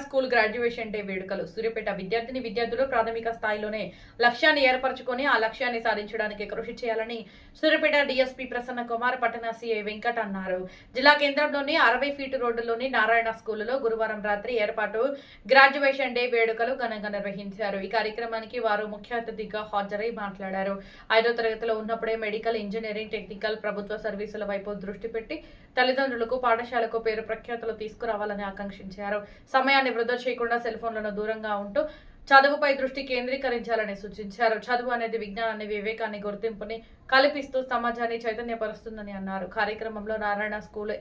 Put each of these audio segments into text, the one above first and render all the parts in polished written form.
School graduation day వేడుకలు. సూర్యాపేట విద్యార్థులు ప్రాథమిక స్థాయిలోనే లక్ష్యాన్ని ఏర్పరచుకొని ఆ లక్ష్యాన్ని సాధించడానికి కృషి చేయాలని సూర్యాపేట డీఎస్పీ ప్రసన్న కుమార్, పట్టణ సీఐ వెంకట్ అన్నారు. జిల్లా కేంద్రంలోని 60 ఫీట్ రోడ్డులోని నారాయణ స్కూలులో గురువారం రాత్రి ఏర్పాటు గ్రాడ్యుయేషన్ డే వేడుకలు ఘనంగా నిర్వహించారు. ఈ కార్యక్రమానికి వారు ముఖ్య అతిథిగా హాజరై మాట్లాడారు. 5వ తరగతిలో ఉన్నప్పుడే మెడికల్, ఇంజనీరింగ్, టెక్నికల్, ప్రభుత్వ సర్వీసుల వైపు దృష్టి పెట్టి తల్లిదండ్రులకు, పాఠశాలకు పేరు ప్రఖ్యాతులు తీసుకురావాలని ఆకాంక్షించారు. సమయాన్ని వృధా చేయకుండా సెల్ ఫోన్లను దూరంగా ఉంటూ చదువుపై దృష్టి కేంద్రీకరించాలని సూచించారు. చదువు అనేది విజ్ఞానాన్ని, వివేకాన్ని, గుర్తింపుని కల్పిస్తూ సమాజాన్ని చైతన్యపరుస్తుందని అన్నారు. కార్యక్రమంలో Narayana school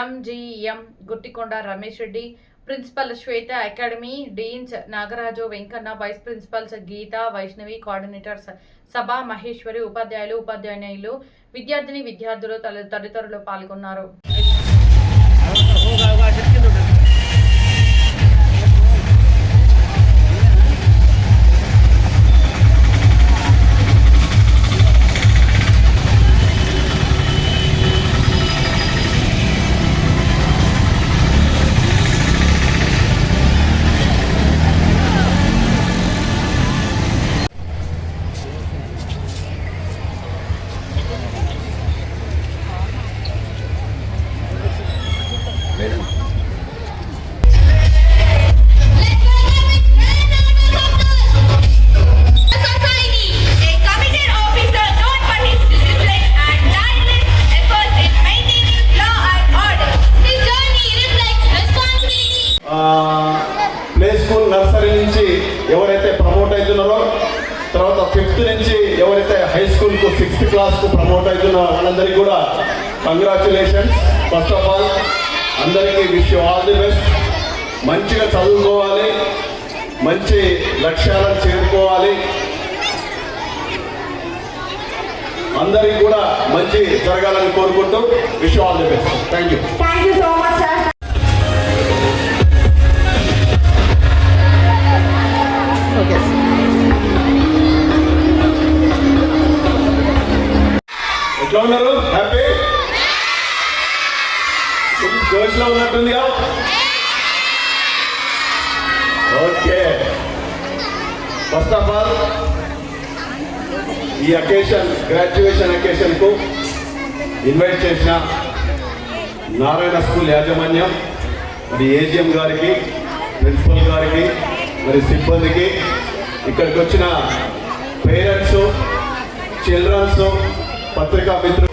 MGM Guttikonda Ramesh Reddy, principal Shweta, academy deans Nagaraju, Venkanna, vice principals Geetha, Vaishnavi, coordinators Sabha Maheshwari, ఉపాధ్యాయులు, ఉపాధ్యాయులు, విద్యార్థులు తదితరులు పాల్గొన్నారు. ప్లే స్కూల్ నర్సరీ నుంచి ఎవరైతే ప్రమోట్ అవుతున్నారో, తర్వాత 5th నుంచి ఎవరైతే హై స్కూల్కు 6th క్లాస్కు ప్రమోట్ అవుతున్నారో వాళ్ళందరికీ కూడా కంగ్రాచులేషన్స్. ఫస్ట్ ఆఫ్ ఆల్ అందరికీ wish you all the best. మంచిగా చదువుకోవాలి, మంచి లక్ష్యాలను చేరుకోవాలి, అందరికీ కూడా మంచి జరగాలని కోరుకుంటూ wish you all the best. Thank you. Thank you so much sir. ఎట్లా ఉన్నారు? హ్యాపీ? జోష్లో ఉన్నట్టుందిగా? ఓకే. ఫస్ట్ ఆఫ్ ఆల్ ఈ అకేషన్, గ్రాడ్యుయేషన్ అకేషన్కు ఇన్వైట్ చేసిన నారాయణ స్కూల్ యాజమాన్యం, మరి ఏజిఎం గారికి, ప్రిన్సిపల్ గారికి, మరి సిబ్బందికి, ఇక్కడికి వచ్చిన పేరెంట్స్, చిల్డ్రన్స్, పత్రికా మిత్రులు